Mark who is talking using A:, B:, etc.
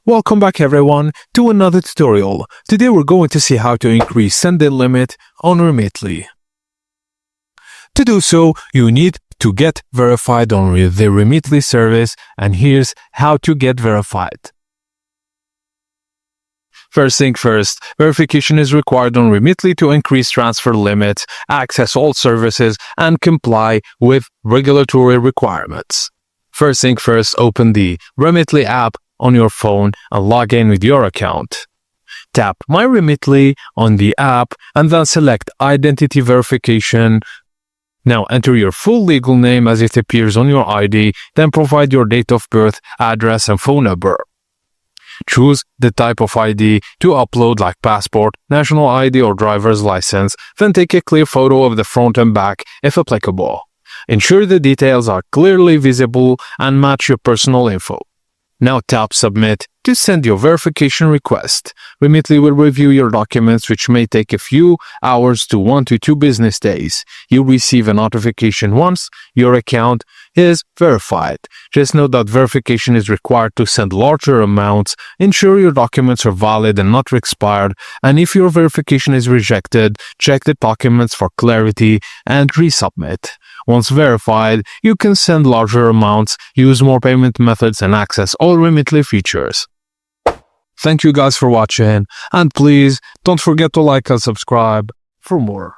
A: Welcome back everyone to another tutorial. Today we're going to see how to increase send-in limit on Remitly. To do so, you need to get verified on the Remitly service, and here's how to get verified. First thing first, verification is required on Remitly to increase transfer limits, access all services, and comply with regulatory requirements. First thing first, open the Remitly app on your phone and log in with your account. Tap My Remitly on the app and then select Identity Verification. Now enter your full legal name as it appears on your ID, then provide your date of birth, address, and phone number. Choose the type of ID to upload, like passport, national ID, or driver's license, then take a clear photo of the front and back if applicable. Ensure the details are clearly visible and match your personal info. Now tap Submit to send your verification request. Remitly will review your documents, which may take a few hours to 1 to 2 business days. You'll receive a notification once your account is verified. Just note that verification is required to send larger amounts. Ensure your documents are valid and not expired, and if your verification is rejected, check the documents for clarity and resubmit. Once verified, you can send larger amounts, use more payment methods, and access all Remitly features. Thank you guys for watching, and please don't forget to like and subscribe for more.